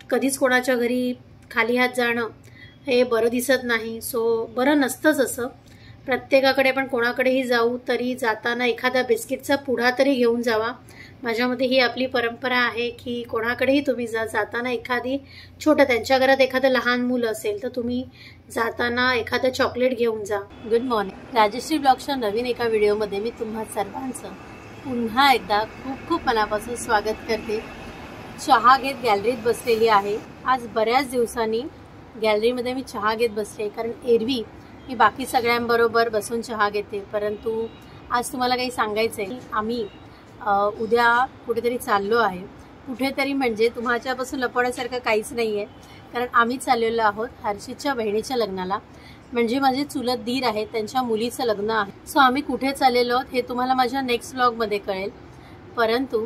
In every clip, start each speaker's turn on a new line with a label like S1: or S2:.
S1: कधीच कोणाच्या घरी खाली हात जाणं हे बरं दिसत नाही. सो बरं नसतंच असं. प्रत्येकाकडे पण कोणाकडेही जाऊ तरी जाताना एखादा बिस्किटचा पुडा तरी घेऊन जावा. माझ्या मते ही आपली परंपरा आहे की कोणाकडेही तुम्ही जाताना एखादी छोटं, त्यांच्या घरात एखादं लहान मुलं असेल तर तुम्ही जाताना एखादं चॉकलेट घेऊन जा. Good morning. राजश्री ब्लॉगच्या नवीन एका व्हिडिओमध्ये मी तुम्हा सर्वांचं पुन्हा एकदा खूप खूप मनापासून स्वागत करते. चहा घेत गॅलरीत बसलेली आहे. आज बऱ्याच दिवसांनी गॅलरीमध्ये मी चहा घेत बसले, कारण एरवी मी बाकी सगळ्यांबरोबर बसून चहा घेते. परंतु आज तुम्हाला काही सांगायचं आहे. आम्ही उद्या कुठेतरी चाललो आहे. कुठेतरी म्हणजे तुमच्यापासून लपवण्यासारखं काहीच नाही आहे, कारण आम्ही चाललेलो आहोत हर्षितच्या बहिणीच्या लग्नाला. म्हणजे माझे चुलत दीर आहेत, त्यांच्या मुलीचं लग्न आहे. सो आम्ही कुठे चाललेलो आहोत हे तुम्हाला माझ्या नेक्स्ट व्लॉगमध्ये कळेल. परंतु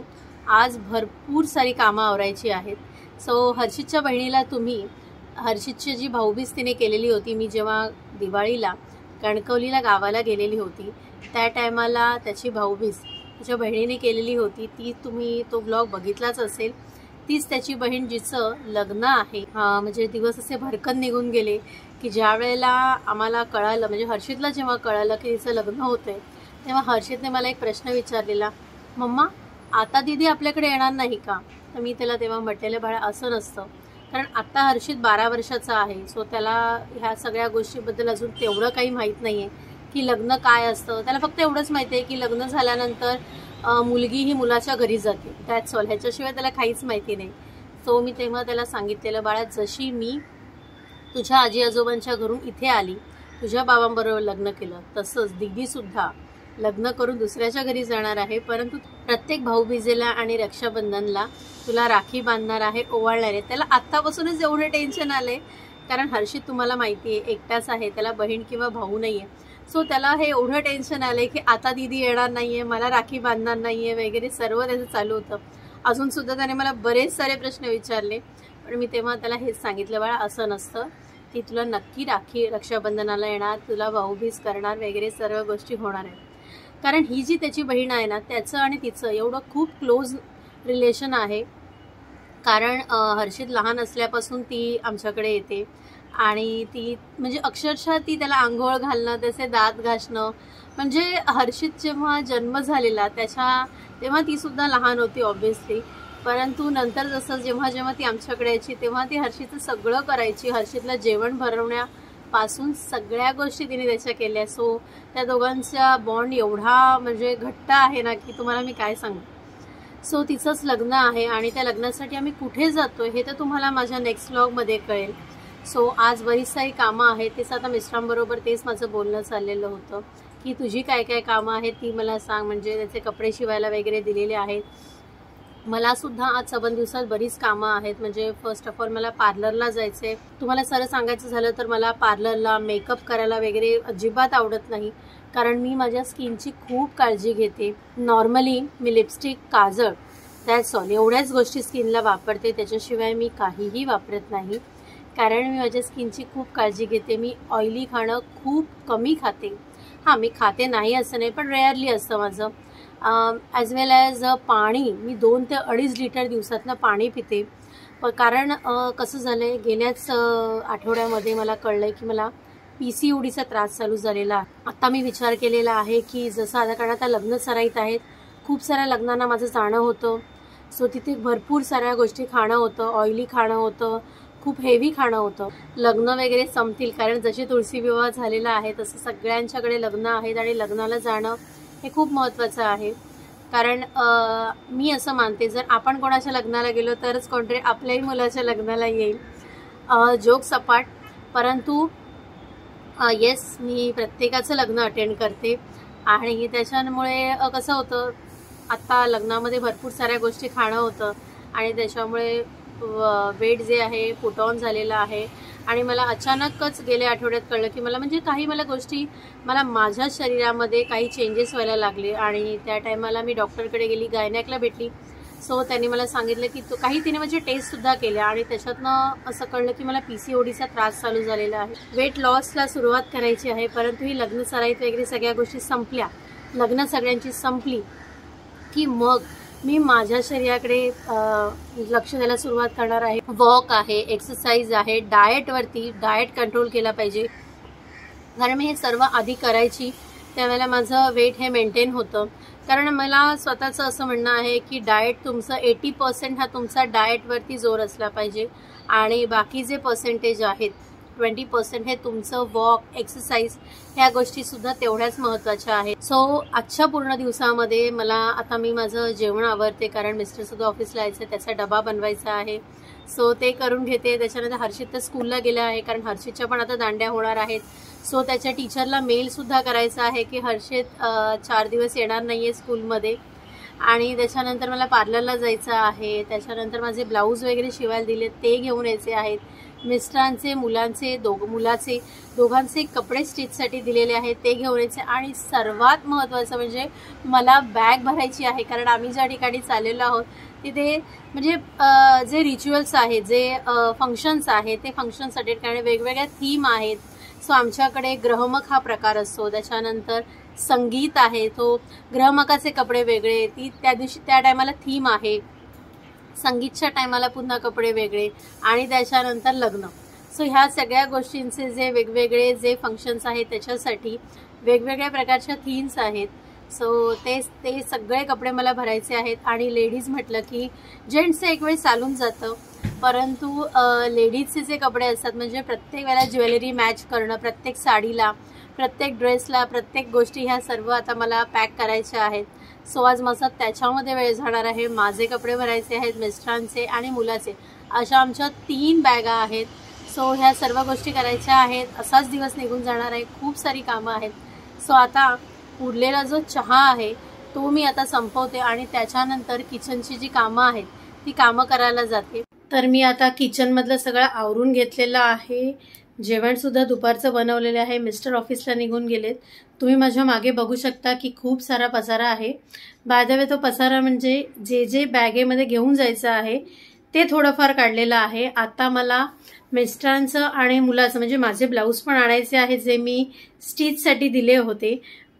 S1: आज भरपूर सारी कामं आवरायची आहेत. सो हर्षितच्या बहिणीला तुम्ही, हर्षितची जी भाऊबीज तिने केलेली होती, मी जेव्हा दिवाळीला कणकवलीला गावाला गेलेली होती त्या टायमाला त्याची भाऊबीज त्याच्या बहिणीने केलेली होती. ती तुम्ही तो व्लॉग बघितलाच असेल. तीच त्याची बहीण जिचं लग्न आहे. म्हणजे दिवस असे भरकन निघून गेले की ज्या वेळेला आम्हाला कळालं, म्हणजे हर्षितला जेव्हा कळालं की तिचं लग्न होतंय, तेव्हा हर्षितने मला एक प्रश्न विचारलेला, मम्मा आता दीदी आपल्याकडे येणार नाही का? तर मी त्याला तेव्हा म्हटलेलं, बाळा असं नसतं, कारण आत्ता हर्षित 12 वर्षाचा आहे. सो त्याला ह्या सगळ्या गोष्टीबद्दल अजून तेवढं काही माहीत नाही आहे की लग्न काय असतं. त्याला फक्त एवढंच माहिती आहे की लग्न झाल्यानंतर मुलगी ही मुलाच्या घरी जाते, दॅट्स ऑल. ह्याच्याशिवाय त्याला काहीच माहिती नाही. सो मी तेव्हा त्याला सांगितलेलं, बाळा जशी मी तुझ्या आजी आजोबांच्या घरून इथे आली, तुझ्या बाबांबरोबर लग्न केलं, तसंच दीदीसुद्धा लग्न करून दुसऱ्याच्या घरी जाणार आहे. परंतु प्रत्येक भाऊबीजेला आणि रक्षाबंधनला तुला राखी बांधणार आहे, ओवाळणार आहे. त्याला आत्तापासूनच एवढं टेन्शन आले, कारण हर्षित तुम्हाला माहिती आहे एकटाच आहे, त्याला बहीण किंवा भाऊ नाही आहे. सो त्याला हे एवढं टेन्शन आलं की आता दीदी येणार नाही आहे, मला राखी बांधणार नाही आहे वगैरे सर्व त्याचं चालू होतं. अजूनसुद्धा त्याने मला बरेच सारे प्रश्न विचारले, पण मी तेव्हा त्याला हेच सांगितलं, बाळा असं नसतं, ती तुला नक्की राखी रक्षाबंधनाला येणार, तुला भाऊबीज करणार वगैरे सर्व गोष्टी होणार आहेत. कारण ही जी त्याची बहीण आहे ना, त्याचं आणि तिचं एवढं खूप क्लोज रिलेशन आहे. कारण हर्षित लहान असल्यापासून ती आमच्याकडे येते आणि ती म्हणजे अक्षरशः ती त्याला आंघोळ घालणं, त्याचे दात घासणं. म्हणजे हर्षित जेव्हा जन्म झालेला तेव्हा ती सुद्धा लहान होती ऑब्व्हियसली. परंतु नंतर जसं जेव्हा जेव्हा ती आमच्याकडे यायची तेव्हा ती हर्षितचं सगळं करायची. हर्षितला जेवण भरवण्यापासून सगळ्या गोष्टी तिने त्याच्या केल्या. सो त्या दोघांचा बॉन्ड एवढा म्हणजे घट्ट आहे ना की तुम्हाला मी काय सांगू. सो तिचंच लग्न आहे आणि त्या लग्नासाठी आम्ही कुठे जातोय हे तर तुम्हाला माझ्या नेक्स्ट व्लॉगमध्ये कळेल. सो आज बरीच सारी कामं आहेत. तेच आता मिस्टरांबरोबर तेच माझं बोलणं चाललेलं होतं की तुझी काय काय कामं आहेत ती मला सांग. म्हणजे त्याचे कपडे शिवायला वगैरे दिलेले आहेत. मला सुद्धा आज 7 दिवसात बरीच कामं आहेत. म्हणजे फर्स्ट ऑफ ऑल मला पार्लरला जायचं आहे. तुम्हाला सरळ सांगायचं झालं तर मला पार्लरला मेकअप करायला वगैरे अजिबात आवडत नाही, कारण मी माझ्या स्किनची खूप काळजी घेते. नॉर्मली मी लिपस्टिक, काजळ, दॅट्स ऑल एवढ्याच गोष्टी स्किनला वापरते. त्याच्याशिवाय मी काहीही वापरत नाही, कारण मी माझ्या स्किनची खूप काळजी घेते. मी ऑइली खाणं खूप कमी खाते. मी खाते नाही असं नाही, पण रेअरली असतं माझं. ॲज वेल ॲज पाणी मी 2 ते 2.5 लिटर दिवसातनं पाणी पिते. कारण कसं झालं आहे, गेल्याच आठवड्यामध्ये मला कळलं आहे की मला PCODचा त्रास चालू झालेला आहे. आता मी विचार केलेला आहे की जसं आता, कारण आता लग्न सराईत आहेत, खूप साऱ्या लग्नांना माझं जाणं होतं. सो तिथे भरपूर साऱ्या गोष्टी खाणं होतं, ऑइली खाणं होतं, खूप हेवी खाणं होतं. लग्न वगैरे संपतील, कारण जशी तुळशी विवाह झालेला आहे तसं सगळ्यांच्याकडे लग्न आहेत आणि लग्नाला जाणं हे खूप महत्त्वाचं आहे. कारण मी असं मानते, जर आपण कोणाच्या लग्नाला गेलो तरच कोणतरी आपल्याही मुलाच्या लग्नाला येईल. जोक सपाट, परंतु येस मी प्रत्येकाचं लग्न अटेंड करते. आणि त्याच्यामुळे कसं होतं, आत्ता लग्नामध्ये भरपूर साऱ्या गोष्टी खाणं होतं आणि त्याच्यामुळे वेट जे आहे पुट ऑन झालेलं आहे. आणि मला अचानकच गेल्या आठवड्यात कळलं की मला गोष्टी माझ्या शरीरामध्ये काही चेंजेस व्हायला लागले. आणि त्या टायमाला मी डॉक्टरकडे गेली, गायनॅकला भेटली. सो त्यांनी मला सांगितलं की तिने माझे टेस्टसुद्धा केल्या आणि त्याच्यातनं असं कळलं की मला PCODचा त्रास चालू झालेला आहे. वेट लॉसला सुरुवात करायची आहे, परंतु ही लग्न सराईत वगैरे सगळ्या गोष्टी संपल्या, लग्न सगळ्यांची संपली की मग मी माझ्या शरीराकडे लक्ष द्यायला सुरुवात करणार आहे। वॉक आहे, एक्सरसाइज आहे, डाएटवरती डाएट कंट्रोल केला पाहिजे। कारण मी हे सर्व आधी करायची त्यावेळेला माझं वेट हे मेंटेन होतं। कारण मला स्वतःचं असं म्हणणं आहे की डाएट तुमचं 80% हा तुमचा डाएटवरती जोर असला पाहिजे आणि बाकी जे पर्सेंटेज आहेत 20% हे तुमचं वॉक, एक्सरसाइज ह्या गोष्टीसुद्धा तेवढ्याच महत्त्वाच्या आहेत। सो आजच्या पूर्ण दिवसामध्ये मला आता मी माझं जेवण आवरते कारण मिस्टरसुद्धा ऑफिसला यायचं आहे, त्याचा डबा बनवायचा आहे। सो ते करून घेते। त्याच्यानंतर हर्षित तर स्कूलला गेला आहे कारण हर्षितच्या पण आता दांड्या होणार आहेत। सो त्याच्या टीचरला मेलसुद्धा करायचा आहे की हर्षित 4 दिवस येणार नाही आहे स्कूलमध्ये। आणि त्याच्यानंतर मला पार्लरला जायचं आहे। त्याच्यानंतर माझे ब्लाऊज वगैरे शिवायला दिले ते घेऊन यायचे आहेत। मिस्टरांचे, मुलांचे, दोघांचे कपडे स्टिचसाठी दिलेले आहेत ते घेऊन यायचे। आणि सर्वात महत्त्वाचं म्हणजे मला बॅग भरायची आहे कारण आम्ही ज्या ठिकाणी चाललेलो आहोत तिथे म्हणजे जे रिच्युअल्स आहेत, जे फंक्शन्स आहेत ते फंक्शन्स अटेंड करणे, वेगवेगळ्या थीम आहेत। सो आमच्याकडे ग्रहमक हा प्रकार असतो, त्याच्यानंतर संगीत आहे, तो ग्रहमकाचे कपडे वेगळे, त्या दिवशी त्या टायमाला थीम आहे, संगीतच्या टायमाला पुन्हा कपडे वेगळे आणि त्याच्यानंतर लग्न। सो ह्या सगळ्या गोष्टींचे जे वेगवेगळे जे फंक्शन्स आहेत त्याच्यासाठी वेगवेगळ्या प्रकारच्या थीम्स आहेत। सो ते सगळे कपडे मला भरायचे आहेत। आणि लेडीज म्हटलं की जेंट्सचं एक वेळ चालून जातं, परंतु लेडीजचे जे कपडे असतात म्हणजे प्रत्येक वेळेला ज्वेलरी मॅच करणं, प्रत्येक साडीला, प्रत्येक ड्रेसला, प्रत्येक गोष्टी ह्या सर्व आता मला पॅक करायच्या आहेत। सो आज माझा त्याच्यामध्ये वेळ जाणार आहे। माझे कपडे भरायचे आहेत, मिस्टरांचे आणि मुलाचे, अशा आमच्या 3 बॅगा आहेत। सो ह्या सर्व गोष्टी करायच्या आहेत। असाच दिवस निघून जाणार आहे, खूप सारी कामं आहेत। सो आता उरलेला जो चहा आहे तो मी आता संपवते आणि त्याच्यानंतर किचनची जी कामं आहेत ती कामं करायला जाते। तर मी आता किचनमधलं सगळं आवरून घेतलेलं आहे। जेवणसुद्धा दुपारचं बनवलेलं आहे। मिस्टर ऑफिसला निघून गेलेत। तुम्ही माझ्या मागे बघू शकता की खूप सारा पसारा आहे। बाय द वे तो पसारा म्हणजे जे बॅगेमध्ये घेऊन जायचं आहे ते थोडंफार काढलेलं आहे। आता मला मिस्टरांचं आणि मुलाचं म्हणजे माझे ब्लाऊज पण आणायचे आहेत जे मी स्टिचसाठी दिले होते,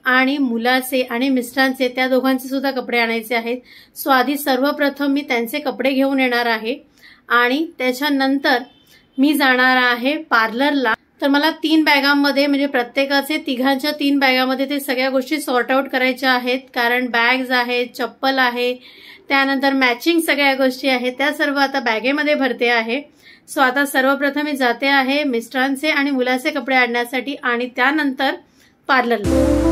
S1: आणि मुलाचे आणि मिस्टरांचे त्या दोघांचे सुद्धा कपडे आणायचे आहेत। सो आधी सर्वप्रथम मी त्यांचे कपडे घेऊन येणार आहे आणि त्याच्यानंतर मी जाणार आहे पार्लरला। तर मला 3 बॅगांमध्ये म्हणजे प्रत्येकाचे तिघांच्या 3 बॅगांमध्ये ते सगळ्या गोष्टी सॉर्ट आउट करायच्या आहेत कारण बॅग्स आहेत, चप्पल आहे, त्यानंतर मॅचिंग सगळ्या गोष्टी आहेत, त्या सर्व आता बॅगेमध्ये भरते आहे। सो आता सर्वप्रथम मी जाते आहे मिस्टरांचे आणि मुलाचे कपडे आणण्यासाठी आणि त्यानंतर पार्लरला।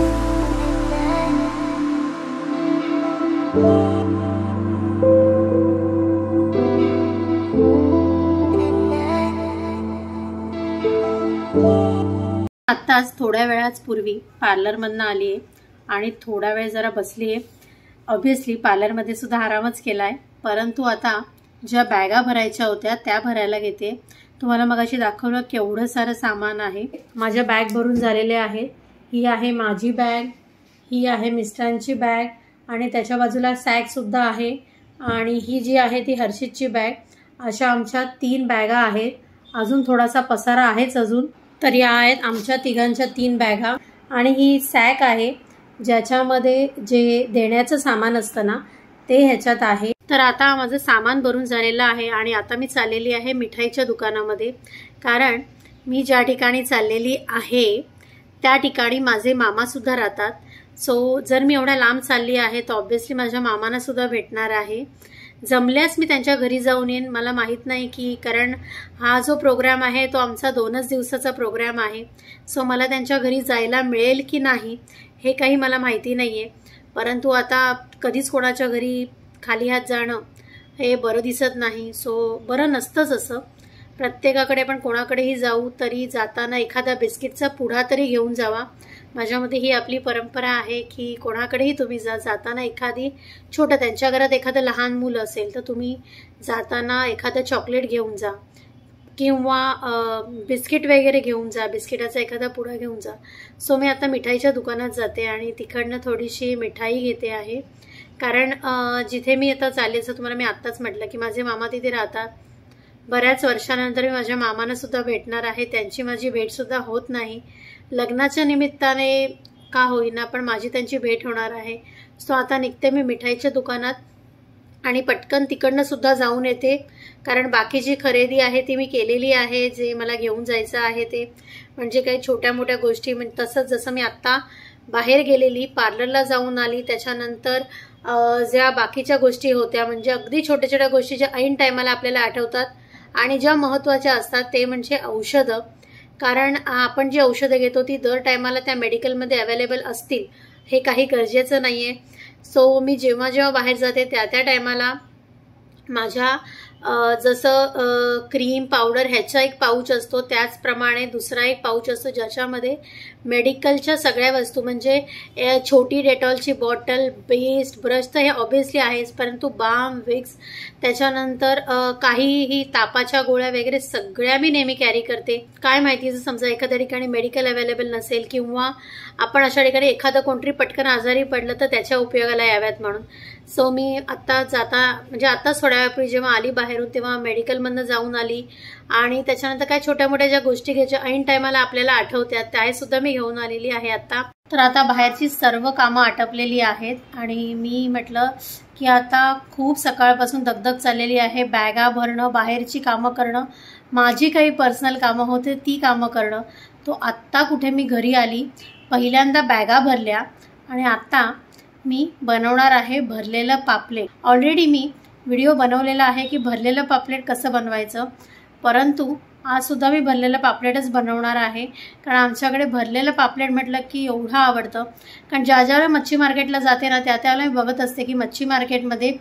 S1: आत्ताच थोड्या वेळाच पूर्वी पार्लरमधनं आली आहे आणि थोडा वेळ जरा बसली आहे। ऑब्व्हियसली पार्लरमध्ये सुद्धा आरामच केला आहे, परंतु आता ज्या बॅगा भरायच्या होत्या त्या भरायला घेते। तुम्हाला मगाशी दाखवलं केवढं सारं सामान आहे। माझ्या बॅग भरून झालेल्या आहेत। ही आहे माझी बॅग, ही आहे मिस्टरांची बॅग आणि त्याच्या बाजूला सॅकसुद्धा आहे, आणि ही जी आहे ती हर्षितची बॅग। अशा आमच्या 3 बॅगा आहेत। अजून थोडासा पसारा आहेच अजून। तर या आहेत आमच्या तिघांच्या 3 बॅगा आणि ही सॅक आहे ज्याच्यामध्ये जे देण्याचं सामान असतं ना ते ह्याच्यात आहे। तर आता माझं सामान भरून झालेलं आहे आणि आता मी चाललेली आहे मिठाईच्या दुकानामध्ये, कारण मी ज्या ठिकाणी चाललेली आहे त्या ठिकाणी माझे मामासुद्धा राहतात। सो जर मी एवढ्या लांब चालली आहे तर ऑब्व्हियसली माझ्या मामांना सुद्धा भेटणार आहे। जमल्यास मी त्यांच्या घरी जाऊन येईन, मला माहीत नाही की, कारण हा जो प्रोग्राम आहे तो आमचा 2च दिवसाचा प्रोग्राम आहे। सो मला त्यांच्या घरी जायला मिळेल की नाही हे काही मला माहिती नाही आहे, परंतु आता कधीच कोणाच्या घरी खाली हात जाणं हे बरं दिसत नाही। सो बरं नसतंच असं, प्रत्येकाकडे पण कोणाकडेही जाऊ तरी जाताना एखादा बिस्किटचा पुडा तरी घेऊन जावा। माझ्या मते ही आपली परंपरा आहे की कोणाकडेही तुम्ही जाताना एखादी छोटं, त्यांच्या घरात एखादं लहान मुलं असेल तर तुम्ही जाताना एखादं चॉकलेट घेऊन जा किंवा बिस्किट वगैरे घेऊन जा, बिस्किटाचा एखादा पुडा घेऊन जा। सो मी आता मिठाईच्या दुकानात जाते आणि तिकडनं थोडीशी मिठाई घेते आहे, कारण जिथे मी आता चालले, जसं तुम्हाला मी आत्ताच म्हटलं की माझे मामा तिथे राहतात। बऱ्याच वर्षानंतर मी माझ्या मामांना सुद्धा भेटणार आहे, त्यांची माझी भेट सुद्धा होत नाही। लग्नाच्या निमित्ताने का होईना पण माझी त्यांची भेट होणार आहे। सो आता निघते मी मिठाईच्या दुकानात आणि पटकन तिकडनं सुद्धा जाऊन येते, कारण बाकीची खरेदी आहे ती मी केलेली आहे, जे मला घेऊन जायचं आहे ते म्हणजे काही छोट्या मोठ्या गोष्टी. म्हणजे तसंच जसं मी आत्ता बाहेर गेलेली, पार्लरला जाऊन आली, त्याच्यानंतर ज्या बाकीच्या गोष्टी होत्या म्हणजे अगदी छोट्या छोट्या गोष्टी ज्या ऐन टायमाला आपल्याला आठवतात आणि ज्या महत्त्वाच्या असतात ते म्हणजे औषधं. कारण आपण जी औषधं घेतो ती दर टायमाला त्या मेडिकलमध्ये अवेलेबल असतील हे काही गरजेचं नाही आहे. सो मी जेव्हा जेव्हा बाहेर जाते त्या त्या टायमाला माझ्या जसं क्रीम पावडर ह्याचा एक पाऊच असतो, त्याचप्रमाणे दुसरा एक पाऊच असतो ज्याच्यामध्ये मेडिकलच्या सगळ्या वस्तू म्हणजे छोटी डेटॉलची बॉटल, पेस्ट, ब्रश तर हे ऑब्व्हियसली आहेच, परंतु बाम, विक्स, त्याच्यानंतर काहीही तापाच्या गोळ्या वगैरे सगळ्या मी नेहमी कॅरी करते. काय माहिती जर समजा एखाद्या ठिकाणी मेडिकल अवेलेबल नसेल किंवा आपण अशा ठिकाणी एखादं कोणतरी पटकन आजारी पडलं तर त्याच्या उपयोगाला याव्यात म्हणून. सो मी आत्ता जाता म्हणजे आत्ताच थोड्या वेळापूर्वी जेव्हा आली बाहेरून तेव्हा मेडिकलमधनं जाऊन आली आणि त्याच्यानंतर काय छोट्या मोठ्या ज्या गोष्टी घ्यायच्या ऐन टायमाला आपल्याला आठवत्यात त्या सुद्धा मी घेऊन आलेली आहे आत्ता. तर आता बाहेरची सर्व कामं आटपलेली आहेत आणि मी म्हटलं की आता खूप सकाळपासून दगदग चाललेली आहे, बॅगा भरणं, बाहेरची कामं करणं, माझी काही पर्सनल कामं होते ती कामं करणं. तो आत्ता कुठे मी घरी आली, पहिल्यांदा बॅगा भरल्या आणि आता मी बनवणार आहे भरलेलं पापलेट. ऑलरेडी मी व्हिडिओ बनवलेला आहे की भरलेलं पापलेट कसं बनवायचं, परंतु आज सुद्धा मी भरलेलं पापलेटच बनवणार आहे. कारण आमच्याकडे भरलेलं पापलेट म्हटलं की एवढं आवडतं. कारण ज्या ज्यावेळेला मच्छी मार्केटला जाते ना त्या त्यावेळेला मी बघत असते की मच्छी मार्केटमध्ये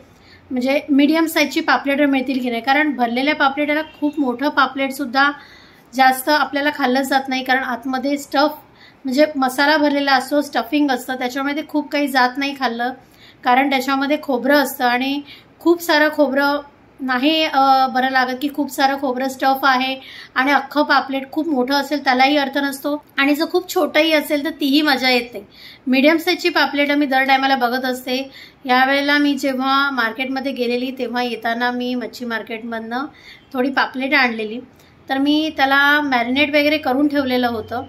S1: म्हणजे मीडियम साईजची पापलेटं मिळतील की नाही. कारण भरलेल्या पापलेटाला खूप मोठं पापलेटसुद्धा जास्त आपल्याला खाल्लं जात नाही, कारण आतमध्ये स्टफ म्हणजे मसाला भरलेला असतो, स्टफिंग असतं, त्याच्यामुळे ते खूप काही जात नाही खाल्लं. कारण त्याच्यामध्ये खोबरं असतं आणि खूप सारं खोबरं नाही बरं लागत की खूप सारं खोबरं स्टफ आहे आणि अख्खं पापलेट खूप मोठं असेल त्यालाही अर्थ नसतो आणि जर खूप छोटंही असेल तर तीही मजा येते. मीडियम साईजची पापलेटं मी दर टायमाला बघत असते. यावेळेला मी जेव्हा मार्केटमध्ये गेलेली तेव्हा येताना मी मच्छी मार्केटमधनं थोडी पापलेट आणलेली, तर मी त्याला मॅरिनेट वगैरे करून ठेवलेलं होतं.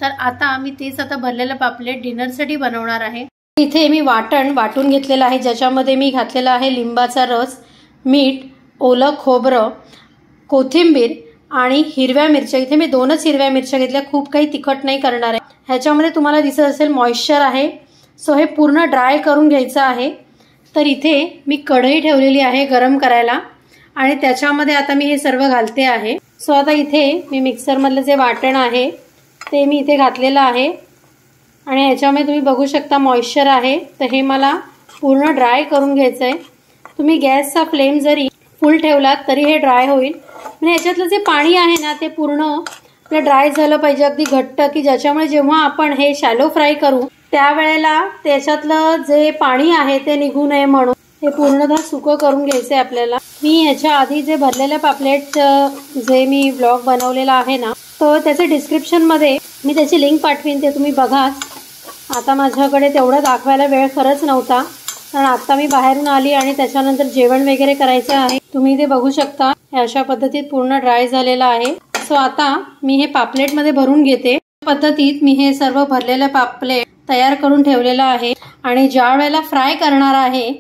S1: तर आता मी तेच आता भरलेलं पापलेट डिनरसाठी बनवणार आहे. इथे मी वाटून घेतलेलं आहे, ज्याच्यामध्ये मी घातलेला आहे लिंबाचा रस, मीठ, ओलं खोबरं, कोथिंबीर आणि हिरव्या मिरच्या. इथे मी 2च हिरव्या मिरच्या घेतल्या, खूप काही तिखट नाही करणार आहे. ह्याच्यामध्ये तुम्हाला दिसत असेल मॉइश्चर आहे, सो हे पूर्ण ड्राय करून घ्यायचं आहे. तर इथे मी कढई ठेवलेली आहे गरम करायला आणि त्याच्यामध्ये आता मी हे सर्व घालते आहे. सो आता इथे मी मिक्सरमधलं जे वाटण आहे ते मी इथे घातलेलं आहे आणि ह्याच्यामध्ये तुम्ही बघू शकता मॉइश्चर आहे, तर हे मला पूर्ण ड्राय करून घ्यायचं आहे. तुम्ही गॅसचा फ्लेम जरी फुल ठेवलात तरी हे ड्राय होईल. म्हणजे ह्याच्यातलं जे पाणी आहे ना ते पूर्ण आपलं ड्राय झालं पाहिजे, अगदी घट्ट, की ज्याच्यामुळे जेव्हा आपण हे शॅलो फ्राय करू त्यावेळेला त्याच्यातलं जे पाणी आहे ते निघू नये म्हणून हे पूर्णतः सुकं करून घ्यायचं आहे आपल्याला. मी ह्याच्या आधी जे भरलेल्या पापलेट जे मी ब्लॉग बनवलेला आहे ना, तर त्याच्या डिस्क्रिप्शनमध्ये मी त्याची लिंक पाठवीन, ते तुम्ही बघा. आता माझ्याकडे तेवढं दाखवायला वेळ खरंच नव्हता, कारण आता मी बाहेरून आली आणि त्याच्यानंतर जेवण वगैरे करायचं आहे. तुम्ही ते बघू शकता अशा पद्धतीत पूर्ण ड्राय झालेला आहे. सो आता मी हे पापलेटमध्ये भरून घेते. पद्धतीत मी हे सर्व भरलेलं पापलेट तयार करून ठेवलेलं आहे आणि ज्या वेळेला फ्राय करणार आहे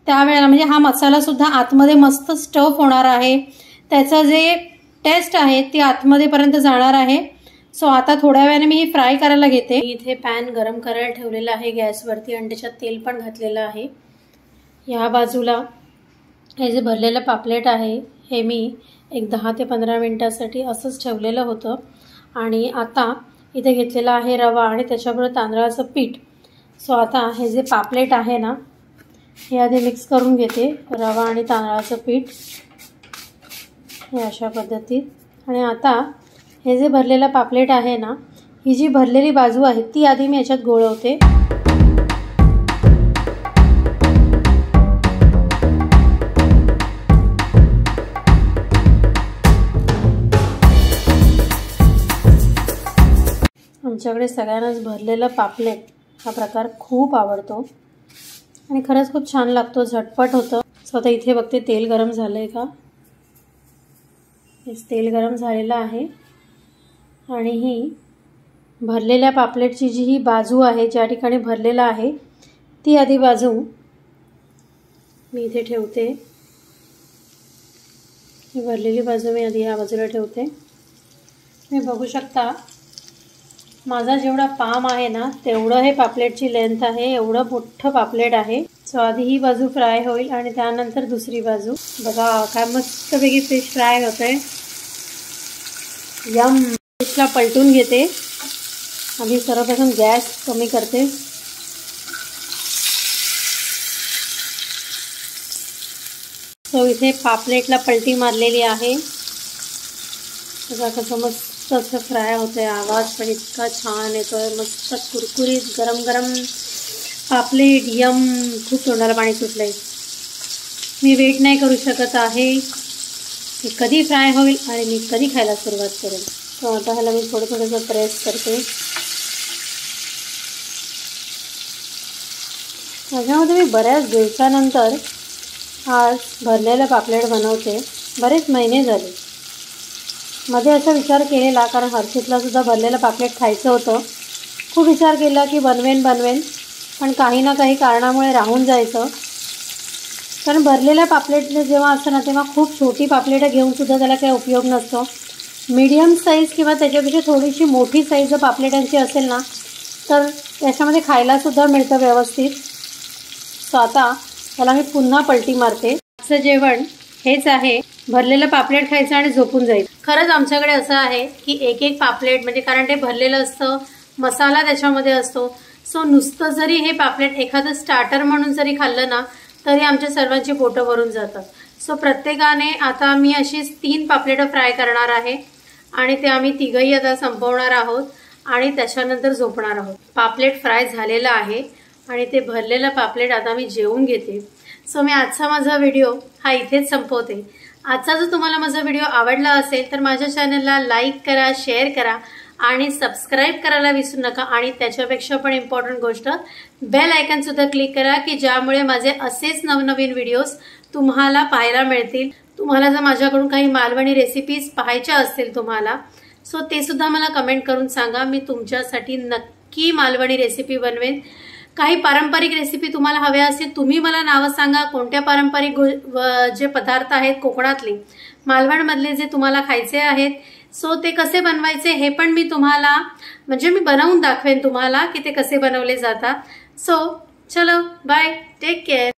S1: त्यावेळेला म्हणजे हा मसाला सुद्धा आतमध्ये मस्त स्टफ होणार आहे, त्याचं जे टेस्ट आहे ती आतमध्ये पर्यंत जाणार आहे. सो आता थोड्या वेळाने मी फ्राय करायला घेते. इथे पॅन गरम करायला ठेवलेला आहे गॅसवरती आणि त्याच्यात तेल पण घातलेलं आहे. ह्या बाजूला हे जे भरलेलं पापलेट आहे हे मी एक 10 ते 15 मिनिटासाठी असंच ठेवलेलं होतं आणि आता इथे घेतलेला आहे रवा आणि त्याच्याबरोबर तांदळाचं पीठ. सो आता हे जे पापलेट आहे ना हे आधी मिक्स करून घेते, रवा आणि तांदळाचं पीठ हे अशा पद्धतीत. आणि आता हे जे भरलेलं पापलेट आहे ना, ही जी भरलेली बाजू आहे ती आधी मी याच्यात गोळवते. आमच्याकडे सगळ्यांनाच भरलेलं पापलेट हा प्रकार खूप आवडतो आणि खरंच खूप छान लागतो, झटपट होतं. सो आता इथे बघते तेल गरम झालं आहे का. तेल गरम झालेलं आहे आणि ही भरलेल्या पापलेटची जी ही बाजू आहे, ज्या ठिकाणी भरलेला आहे ती आधी बाजू मी इथे ठेवते। ही भरलेली बाजू मी आधी ह्या बाजूला ठेवते। तुम्ही बघू शकता माझा जेवढा पाम आहे ना तेवढं हे पापलेटची लेंथ आहे, एवढं मोठं पापलेट आहे। सो आधी ही बाजू फ्राय होईल आणि त्यानंतर दुसरी बाजू। बघा काय मस्तपैकी फिश फ्राय होतंय। यम। फिशला पलटून घेते। आधी सर्वप्रथम गॅस कमी करते। सो इथे पापलेटला पलटी मारलेली आहे। बघा कसं मस्त असं फ्राय होतंय। आवाज पण इतका छान येतोय, मस्त कुरकुरीत गरम गरम पापलेट। यम। खूप तोंडाला पाणी सुटलंय। मी वेट नाही करू शकत आहे की कधी फ्राय होईल आणि मी कधी खायला सुरुवात करेन। तो आता ह्याला मी थोडंसं प्रेस करते। माझ्यामध्ये मी बऱ्याच दिवसानंतर आज भरलेलं पापलेट बनवते। बरेच महिने झाले। मध्ये असा विचार केलेला, कारण हर्षितला सुद्धा भरलेलं पापलेट खायचं होतं। खूप विचार केला की बनवेन पण काही ना काही कारणामुळे राहून जायचं। कारण भरलेल्या पापलेटने जेव्हा असतं ना तेव्हा खूप छोटी पापलेटं घेऊन सुद्धा त्याला काही उपयोग नसतो। मीडियम साईज किंवा त्याच्यापेक्षा थोडीशी मोठी साईज जर पापलेटांची असेल ना तर त्याच्यामध्ये खायला सुद्धा मिळतं व्यवस्थित। सो आता त्याला मी पुन्हा पलटी मारते। आजचं जेवण हेच आहे, भरलेलं पापलेट खायचं आणि झोपून जायचं। खरंच आमच्याकडे असं आहे की एक एक पापलेट म्हणजे कारण ते भरलेलं असतं, मसाला त्याच्यामध्ये असतो। सो नुसतं जरी हे पापलेट एखादं स्टार्टर म्हणून जरी खाल्लं ना तरी आमच्या सर्वांची पोटं भरून जातात। सो प्रत्येकाने आता मी अशीच 3 पापलेटं फ्राय करणार आहे आणि ते आम्ही तिघही आता संपवणार आहोत आणि त्याच्यानंतर झोपणार आहोत। पापलेट फ्राय झालेलं आहे आणि ते भरलेलं पापलेट आता मी जेवून घेते। सो मी आजचा माझा व्हिडिओ हा इथेच संपवते। आजचा जर तुम्हाला माझा व्हिडिओ आवडला असेल तर माझ्या चॅनलला लाईक करा, शेअर करा आणि सबस्क्राईब करायला विसरू नका। आणि त्याच्यापेक्षा पण इम्पॉर्टंट गोष्ट बेल आयकॉन सुद्धा क्लिक करा की ज्यामुळे माझे असेच नवनवीन व्हिडिओज तुम्हाला पाहायला मिळतील। तुम्हाला जर माझ्याकडून काही मालवणी रेसिपीज पाहायच्या असतील तुम्हाला सो ते सुद्धा मला कमेंट करून सांगा। मी तुमच्यासाठी नक्की मालवणी रेसिपी बनवेन। काही पारंपरिक रेसिपी तुम्हाला हव्या असतील तुम्ही मला नावं सांगा, कोणत्या पारंपरिक जे पदार्थ आहेत कोकणातले मालवणमधले जे तुम्हाला खायचे आहेत सो ते कसे बनवायचे हे पण मी तुम्हाला म्हणजे मी बनवून दाखवेन तुम्हाला की ते कसे बनवले जातात। सो चलो बाय, टेक केअर।